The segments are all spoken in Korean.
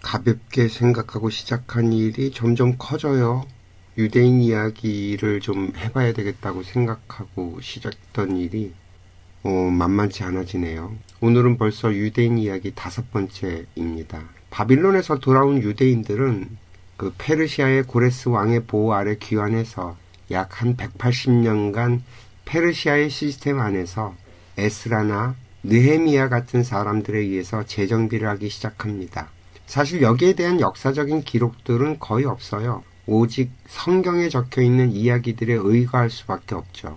가볍게 생각하고 시작한 일이 점점 커져요. 유대인 이야기를 좀 해봐야 되겠다고 생각하고 시작했던 일이 만만치 않아지네요. 오늘은 벌써 유대인 이야기 5번째입니다. 바빌론에서 돌아온 유대인들은 그 페르시아의 고레스 왕의 보호 아래 귀환해서 약 한 180년간 페르시아의 시스템 안에서 에스라나 느헤미야 같은 사람들에 의해서 재정비를 하기 시작합니다. 사실 여기에 대한 역사적인 기록들은 거의 없어요. 오직 성경에 적혀있는 이야기들에 의거할 수밖에 없죠.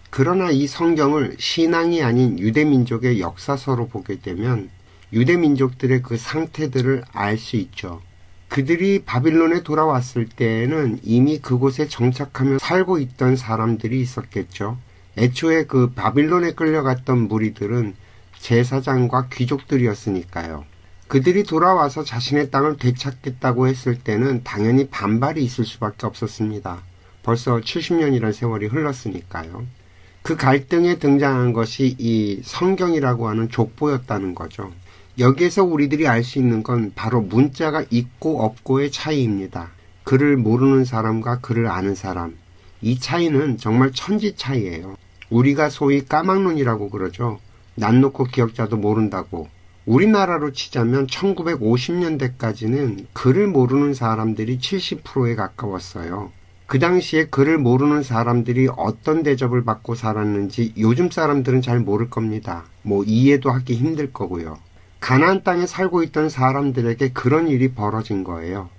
그러나 이 성경을 신앙이 아닌 유대민족의 역사서로 보게 되면 유대민족들의 그 상태들을 알 수 있죠. 그들이 바빌론에 돌아왔을 때에는 이미 그곳에 정착하며 살고 있던 사람들이 있었겠죠. 애초에 그 바빌론에 끌려갔던 무리들은 제사장과 귀족들이었으니까요. 그들이 돌아와서 자신의 땅을 되찾겠다고 했을 때는 당연히 반발이 있을 수밖에 없었습니다. 벌써 70년이라는 세월이 흘렀으니까요. 그 갈등에 등장한 것이 이 성경이라고 하는 족보였다는 거죠. 여기에서 우리들이 알 수 있는 건 바로 문자가 있고 없고의 차이입니다. 글을 모르는 사람과 글을 아는 사람. 이 차이는 정말 천지 차이예요. 우리가 소위 까막눈이라고 그러죠. 난 놓고 기억자도 모른다고. 우리나라로 치자면 1950년대까지는 글을 모르는 사람들이 70%에 가까웠어요. 그 당시에 글을 모르는 사람들이 어떤 대접을 받고 살았는지 요즘 사람들은 잘 모를 겁니다. 이해도 하기 힘들 거고요. 가나안 땅에 살고 있던 사람들에게 그런 일이 벌어진 거예요.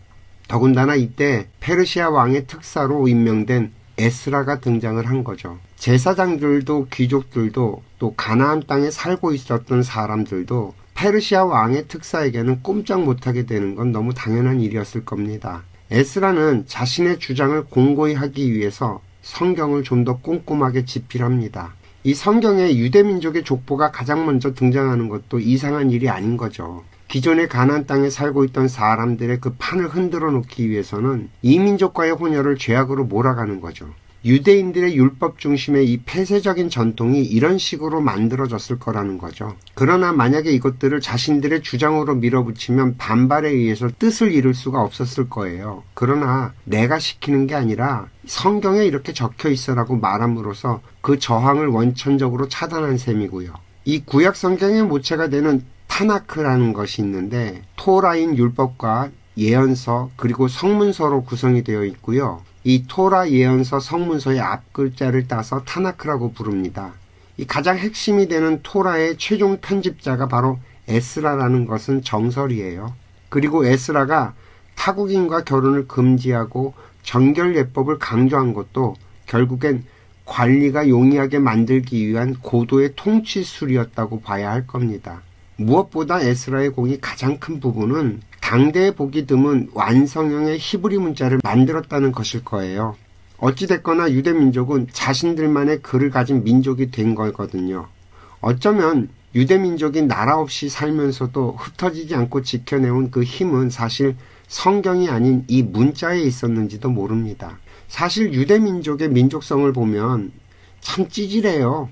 더군다나 이때 페르시아 왕의 특사로 임명된 에스라가 등장을 한 거죠. 제사장들도 귀족들도 또 가나안 땅에 살고 있었던 사람들도 페르시아 왕의 특사에게는 꼼짝 못하게 되는 건 너무 당연한 일이었을 겁니다. 에스라는 자신의 주장을 공고히 하기 위해서 성경을 좀 더 꼼꼼하게 집필합니다. 이 성경에 유대민족의 족보가 가장 먼저 등장하는 것도 이상한 일이 아닌 거죠. 기존의 가나안 땅에 살고 있던 사람들의 그 판을 흔들어 놓기 위해서는 이 민족과의 혼혈을 죄악으로 몰아가는 거죠. 유대인들의 율법 중심의 이 폐쇄적인 전통이 이런 식으로 만들어졌을 거라는 거죠. 그러나 만약에 이것들을 자신들의 주장으로 밀어붙이면 반발에 의해서 뜻을 이룰 수가 없었을 거예요. 그러나 내가 시키는 게 아니라 성경에 이렇게 적혀 있어라고 말함으로써 그 저항을 원천적으로 차단한 셈이고요. 이 구약 성경의 모체가 되는 타나크라는 것이 있는데 토라인 율법과 예언서 그리고 성문서로 구성이 되어 있고요. 이 토라 예언서 성문서의 앞글자를 따서 타나크라고 부릅니다. 이 가장 핵심이 되는 토라의 최종 편집자가 바로 에스라라는 것은 정설이에요. 그리고 에스라가 타국인과 결혼을 금지하고 정결예법을 강조한 것도 결국엔 관리가 용이하게 만들기 위한 고도의 통치술이었다고 봐야 할 겁니다. 무엇보다 에스라의 공이 가장 큰 부분은 당대에 보기 드문 완성형의 히브리 문자를 만들었다는 것일 거예요. 어찌됐거나 유대민족은 자신들만의 글을 가진 민족이 된 거거든요. 어쩌면 유대민족이 나라 없이 살면서도 흩어지지 않고 지켜내온 그 힘은 사실 성경이 아닌 이 문자에 있었는지도 모릅니다. 사실 유대민족의 민족성을 보면 참 찌질해요.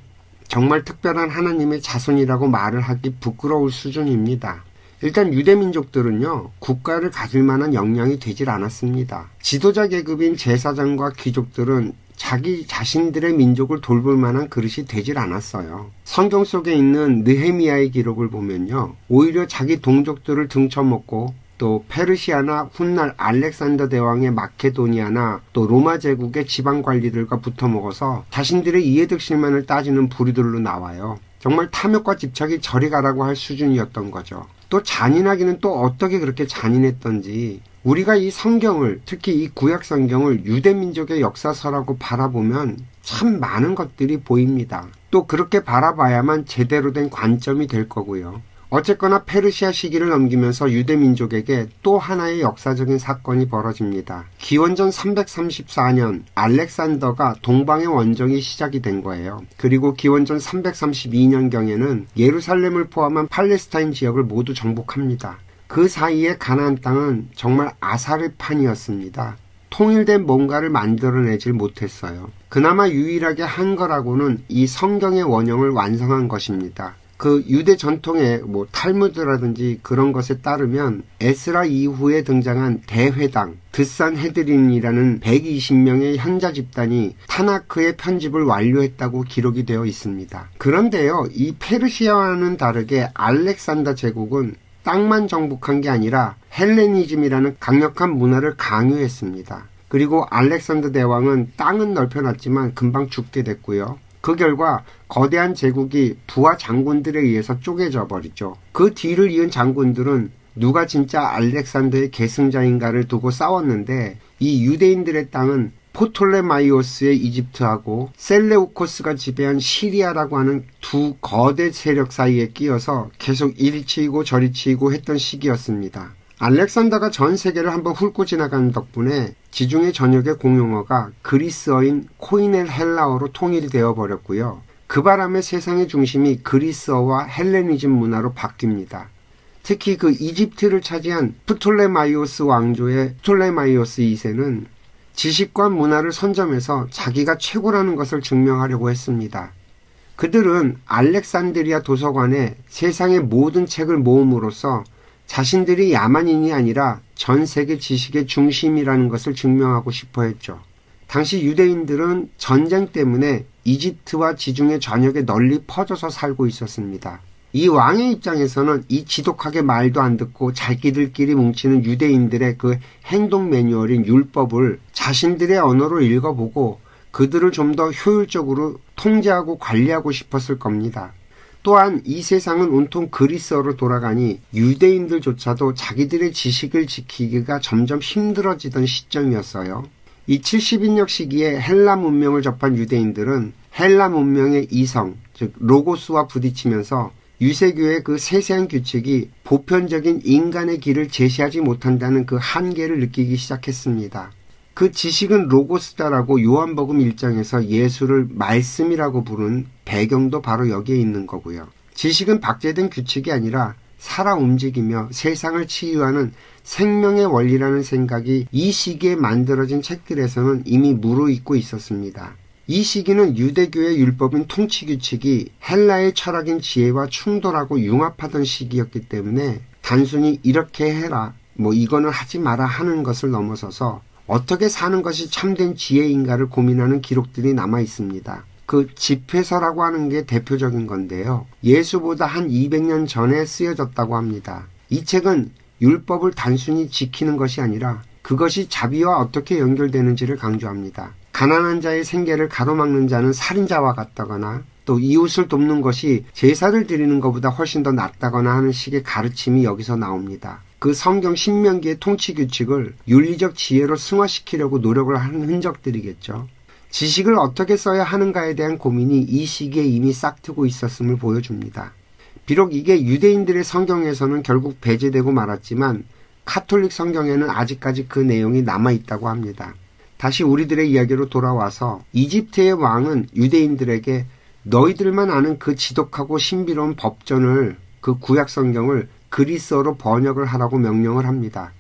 정말 특별한 하나님의 자손이라고 말을 하기 부끄러울 수준입니다. 일단 유대민족들은요, 국가를 가질 만한 역량이 되질 않았습니다. 지도자 계급인 제사장과 귀족들은 자기 자신들의 민족을 돌볼 만한 그릇이 되질 않았어요. 성경 속에 있는 느헤미야의 기록을 보면요, 오히려 자기 동족들을 등쳐먹고 또 페르시아나 훗날 알렉산더 대왕의 마케도니아나 또 로마 제국의 지방관리들과 붙어먹어서 자신들의 이해득실만을 따지는 부류들로 나와요. 정말 탐욕과 집착이 저리 가라고 할 수준이었던 거죠. 또 잔인하기는 또 어떻게 그렇게 잔인했던지 우리가 이 성경을, 특히 이 구약 성경을 유대민족의 역사서라고 바라보면 참 많은 것들이 보입니다. 또 그렇게 바라봐야만 제대로 된 관점이 될 거고요. 어쨌거나 페르시아 시기를 넘기면서 유대민족에게 또 하나의 역사적인 사건이 벌어집니다. 기원전 334년 알렉산더가 동방의 원정이 시작이 된 거예요. 그리고 기원전 332년경에는 예루살렘을 포함한 팔레스타인 지역을 모두 정복합니다. 그 사이에 가나안 땅은 정말 아사르판이었습니다. 통일된 뭔가를 만들어내질 못했어요. 그나마 유일하게 한 거라고는 이 성경의 원형을 완성한 것입니다. 그 유대 전통의 탈무드라든지 그런 것에 따르면 에스라 이후에 등장한 대회당, 드산헤드린이라는 120명의 현자 집단이 타나크의 편집을 완료했다고 기록이 되어 있습니다. 그런데요, 이 페르시아와는 다르게 알렉산더 제국은 땅만 정복한 게 아니라 헬레니즘이라는 강력한 문화를 강요했습니다. 그리고 알렉산더 대왕은 땅은 넓혀놨지만 금방 죽게 됐고요. 그 결과 거대한 제국이 부하 장군들에 의해서 쪼개져 버리죠. 그 뒤를 이은 장군들은 누가 진짜 알렉산더의 계승자인가를 두고 싸웠는데 이 유대인들의 땅은 포톨레마이오스의 이집트하고 셀레우코스가 지배한 시리아라고 하는 두 거대 세력 사이에 끼어서 계속 이리 치이고 저리 치이고 했던 시기였습니다. 알렉산더가 전 세계를 한번 훑고 지나가는 덕분에 지중해 전역의 공용어가 그리스어인 코이넬 헬라어로 통일이 되어버렸고요. 그 바람에 세상의 중심이 그리스어와 헬레니즘 문화로 바뀝니다. 특히 그 이집트를 차지한 프톨레마이오스 왕조의 프톨레마이오스 2세는 지식과 문화를 선점해서 자기가 최고라는 것을 증명하려고 했습니다. 그들은 알렉산드리아 도서관에 세상의 모든 책을 모음으로써 자신들이 야만인이 아니라 전 세계 지식의 중심이라는 것을 증명하고 싶어 했죠. 당시 유대인들은 전쟁 때문에 이집트와 지중해 전역에 널리 퍼져서 살고 있었습니다. 이 왕의 입장에서는 이 지독하게 말도 안 듣고 자기들끼리 뭉치는 유대인들의 그 행동 매뉴얼인 율법을 자신들의 언어로 읽어보고 그들을 좀 더 효율적으로 통제하고 관리하고 싶었을 겁니다. 또한 이 세상은 온통 그리스어로 돌아가니 유대인들조차도 자기들의 지식을 지키기가 점점 힘들어지던 시점이었어요. 이 70인역 시기에 헬라 문명을 접한 유대인들은 헬라 문명의 이성, 즉 로고스와 부딪히면서 유세교의 그 세세한 규칙이 보편적인 인간의 길을 제시하지 못한다는 그 한계를 느끼기 시작했습니다. 그 지식은 로고스다라고 요한복음 1장에서 예수를 말씀이라고 부른 배경도 바로 여기에 있는 거고요. 지식은 박제된 규칙이 아니라 살아 움직이며 세상을 치유하는 생명의 원리라는 생각이 이 시기에 만들어진 책들에서는 이미 무르익고 있었습니다. 이 시기는 유대교의 율법인 통치규칙이 헬라의 철학인 지혜와 충돌하고 융합하던 시기였기 때문에 단순히 이렇게 해라, 이거는 하지 마라 하는 것을 넘어서서 어떻게 사는 것이 참된 지혜인가를 고민하는 기록들이 남아 있습니다. 그 집회서라고 하는 게 대표적인 건데요. 예수보다 한 200년 전에 쓰여졌다고 합니다. 이 책은 율법을 단순히 지키는 것이 아니라 그것이 자비와 어떻게 연결되는지를 강조합니다. 가난한 자의 생계를 가로막는 자는 살인자와 같다거나 또 이웃을 돕는 것이 제사를 드리는 것보다 훨씬 더 낫다거나 하는 식의 가르침이 여기서 나옵니다. 그 성경 신명기의 통치규칙을 윤리적 지혜로 승화시키려고 노력을 하는 흔적들이겠죠. 지식을 어떻게 써야 하는가에 대한 고민이 이 시기에 이미 싹트고 있었음을 보여줍니다. 비록 이게 유대인들의 성경에서는 결국 배제되고 말았지만 카톨릭 성경에는 아직까지 그 내용이 남아있다고 합니다. 다시 우리들의 이야기로 돌아와서 이집트의 왕은 유대인들에게 너희들만 아는 그 지독하고 신비로운 법전을, 그 구약 성경을 그리스어로 번역을 하라고 명령을 합니다.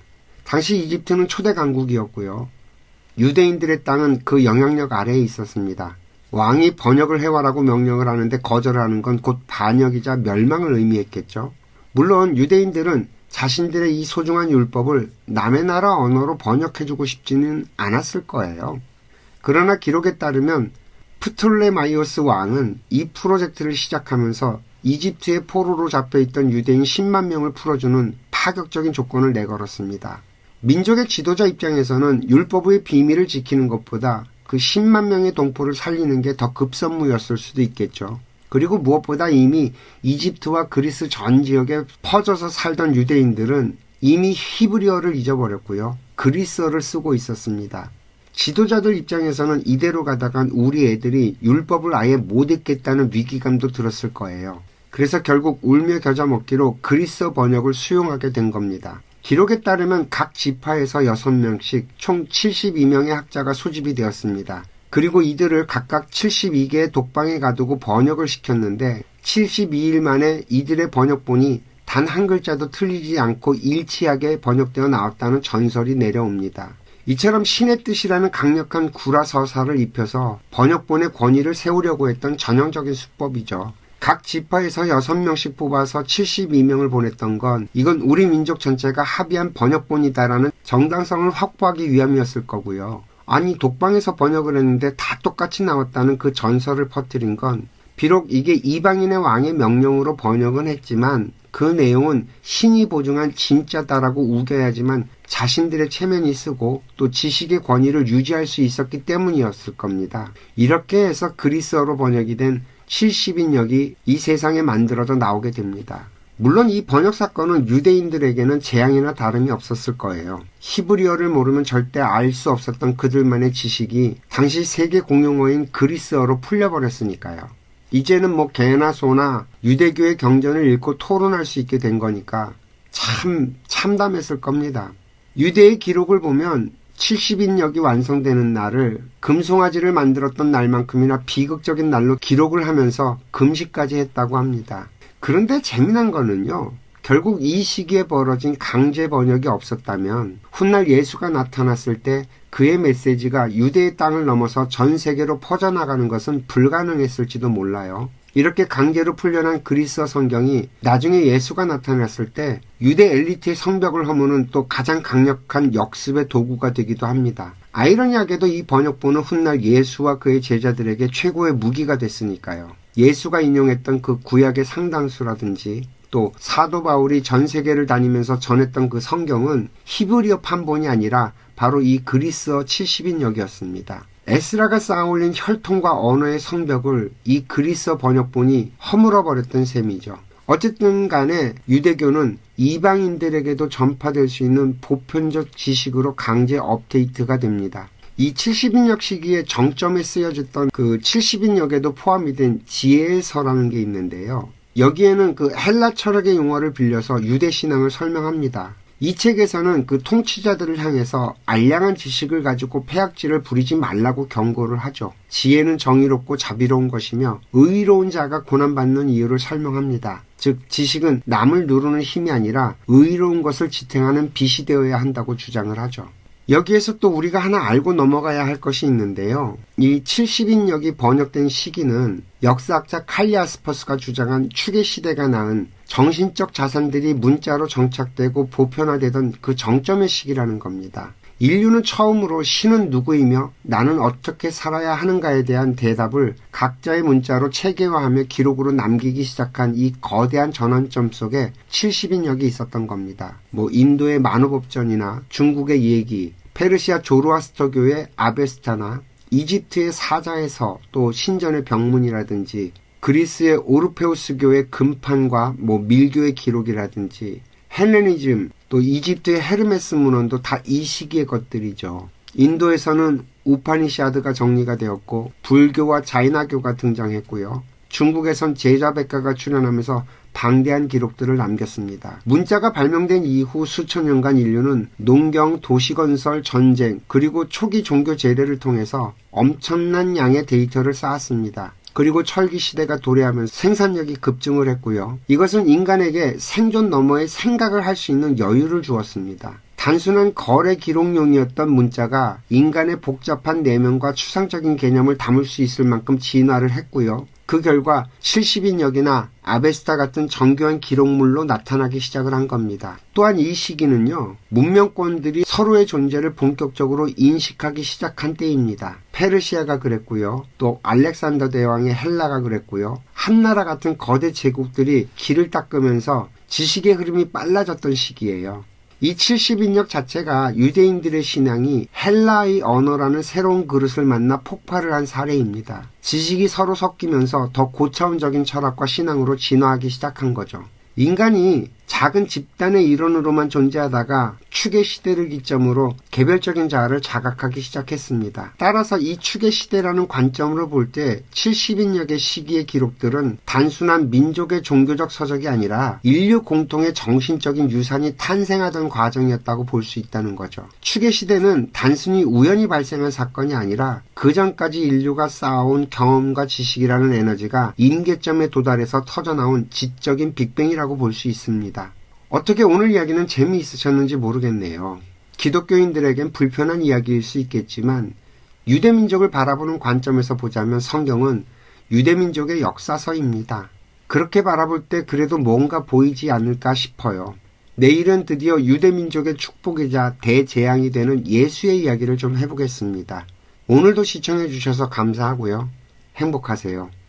당시 이집트는 초대 강국이었고요. 유대인들의 땅은 그 영향력 아래에 있었습니다. 왕이 번역을 해와라고 명령을 하는데 거절하는 건 곧 반역이자 멸망을 의미했겠죠. 물론 유대인들은 자신들의 이 소중한 율법을 남의 나라 언어로 번역해주고 싶지는 않았을 거예요. 그러나 기록에 따르면 프톨레마이오스 왕은 이 프로젝트를 시작하면서 이집트의 포로로 잡혀있던 유대인 10만 명을 풀어주는 파격적인 조건을 내걸었습니다. 민족의 지도자 입장에서는 율법의 비밀을 지키는 것보다 그 10만 명의 동포를 살리는 게 더 급선무였을 수도 있겠죠. 그리고 무엇보다 이미 이집트와 그리스 전 지역에 퍼져서 살던 유대인들은 이미 히브리어를 잊어버렸고요. 그리스어를 쓰고 있었습니다. 지도자들 입장에서는 이대로 가다간 우리 애들이 율법을 아예 못 읽겠다는 위기감도 들었을 거예요. 그래서 결국 울며 겨자 먹기로 그리스어 번역을 수용하게 된 겁니다. 기록에 따르면 각 지파에서 6명씩 총 72명의 학자가 소집이 되었습니다. 그리고 이들을 각각 72개의 독방에 가두고 번역을 시켰는데 72일 만에 이들의 번역본이 단 한 글자도 틀리지 않고 일치하게 번역되어 나왔다는 전설이 내려옵니다. 이처럼 신의 뜻이라는 강력한 구라서사를 입혀서 번역본의 권위를 세우려고 했던 전형적인 수법이죠. 각 지파에서 6명씩 뽑아서 72명을 보냈던 건 이건 우리 민족 전체가 합의한 번역본이다라는 정당성을 확보하기 위함이었을 거고요. 아니 독방에서 번역을 했는데 다 똑같이 나왔다는 그 전설을 퍼뜨린 건 비록 이게 이방인의 왕의 명령으로 번역은 했지만 그 내용은 신이 보증한 진짜다라고 우겨야지만 자신들의 체면이 쓰고 또 지식의 권위를 유지할 수 있었기 때문이었을 겁니다. 이렇게 해서 그리스어로 번역이 된 70인역이 이 세상에 만들어져 나오게 됩니다. 물론 이 번역 사건은 유대인들에게는 재앙이나 다름이 없었을 거예요. 히브리어를 모르면 절대 알 수 없었던 그들만의 지식이 당시 세계 공용어인 그리스어로 풀려버렸으니까요. 이제는 뭐 개나 소나 유대교의 경전을 읽고 토론할 수 있게 된 거니까 참 참담했을 겁니다. 유대의 기록을 보면 70인역이 완성되는 날을 금송아지를 만들었던 날만큼이나 비극적인 날로 기록을 하면서 금식까지 했다고 합니다. 그런데 재미난 거는요. 결국 이 시기에 벌어진 강제 번역이 없었다면 훗날 예수가 나타났을 때 그의 메시지가 유대의 땅을 넘어서 전 세계로 퍼져나가는 것은 불가능했을지도 몰라요. 이렇게 강제로 풀려난 그리스어 성경이 나중에 예수가 나타났을 때 유대 엘리트의 성벽을 허무는 또 가장 강력한 역습의 도구가 되기도 합니다. 아이러니하게도 이 번역본은 훗날 예수와 그의 제자들에게 최고의 무기가 됐으니까요. 예수가 인용했던 그 구약의 상당수라든지 또 사도 바울이 전 세계를 다니면서 전했던 그 성경은 히브리어 판본이 아니라 바로 이 그리스어 70인역이었습니다. 에스라가 쌓아올린 혈통과 언어의 성벽을 이 그리스어 번역본이 허물어버렸던 셈이죠. 어쨌든 간에 유대교는 이방인들에게도 전파될 수 있는 보편적 지식으로 강제 업데이트가 됩니다. 이 70인역 시기에 정점에 쓰여졌던 그 70인역에도 포함이 된 지혜의 서라는 게 있는데요. 여기에는 그 헬라 철학의 용어를 빌려서 유대 신앙을 설명합니다. 이 책에서는 그 통치자들을 향해서 알량한 지식을 가지고 패악질을 부리지 말라고 경고를 하죠. 지혜는 정의롭고 자비로운 것이며 의로운 자가 고난받는 이유를 설명합니다. 즉 지식은 남을 누르는 힘이 아니라 의로운 것을 지탱하는 빛이 되어야 한다고 주장을 하죠. 여기에서 또 우리가 하나 알고 넘어가야 할 것이 있는데요. 이 70인역이 번역된 시기는 역사학자 칼리아스퍼스가 주장한 추계 시대가 낳은 정신적 자산들이 문자로 정착되고 보편화되던 그 정점의 시기라는 겁니다. 인류는 처음으로 신은 누구이며 나는 어떻게 살아야 하는가에 대한 대답을 각자의 문자로 체계화하며 기록으로 남기기 시작한 이 거대한 전환점 속에 70인역이 있었던 겁니다. 인도의 만호법전이나 중국의 예기, 페르시아 조로아스터교의 아베스타나 이집트의 사자에서 또 신전의 병문이라든지 그리스의 오르페우스교의 금판과 밀교의 기록이라든지 헬레니즘 또 이집트의 헤르메스 문헌도 다 이 시기의 것들이죠. 인도에서는 우파니샤드가 정리가 되었고 불교와 자이나교가 등장했고요. 중국에선 제자백가가 출현하면서 방대한 기록들을 남겼습니다. 문자가 발명된 이후 수천 년간 인류는 농경, 도시건설, 전쟁 그리고 초기 종교 제례를 통해서 엄청난 양의 데이터를 쌓았습니다. 그리고 철기 시대가 도래하면서 생산력이 급증을 했고요. 이것은 인간에게 생존 너머의 생각을 할 수 있는 여유를 주었습니다. 단순한 거래 기록용이었던 문자가 인간의 복잡한 내면과 추상적인 개념을 담을 수 있을 만큼 진화를 했고요. 그 결과 70인역이나 아베스타 같은 정교한 기록물로 나타나기 시작을 한 겁니다. 또한 이 시기는요, 문명권들이 서로의 존재를 본격적으로 인식하기 시작한 때입니다. 페르시아가 그랬고요. 또 알렉산더 대왕의 헬라가 그랬고요. 한나라 같은 거대 제국들이 길을 닦으면서 지식의 흐름이 빨라졌던 시기예요. 이 70인역 자체가 유대인들의 신앙이 헬라의 언어라는 새로운 그릇을 만나 폭발을 한 사례입니다. 지식이 서로 섞이면서 더 고차원적인 철학과 신앙으로 진화하기 시작한 거죠. 인간이 작은 집단의 일원으로만 존재하다가 추계 시대를 기점으로 개별적인 자아를 자각하기 시작했습니다. 따라서 이 추계 시대라는 관점으로 볼 때 70인역의 시기의 기록들은 단순한 민족의 종교적 서적이 아니라 인류 공통의 정신적인 유산이 탄생하던 과정이었다고 볼 수 있다는 거죠. 추계 시대는 단순히 우연히 발생한 사건이 아니라 그 전까지 인류가 쌓아온 경험과 지식이라는 에너지가 임계점에 도달해서 터져나온 지적인 빅뱅이라고 볼 수 있습니다. 어떻게 오늘 이야기는 재미있으셨는지 모르겠네요. 기독교인들에겐 불편한 이야기일 수 있겠지만 유대민족을 바라보는 관점에서 보자면 성경은 유대민족의 역사서입니다. 그렇게 바라볼 때 그래도 뭔가 보이지 않을까 싶어요. 내일은 드디어 유대민족의 축복이자 대재앙이 되는 예수의 이야기를 좀 해보겠습니다. 오늘도 시청해 주셔서 감사하고요. 행복하세요.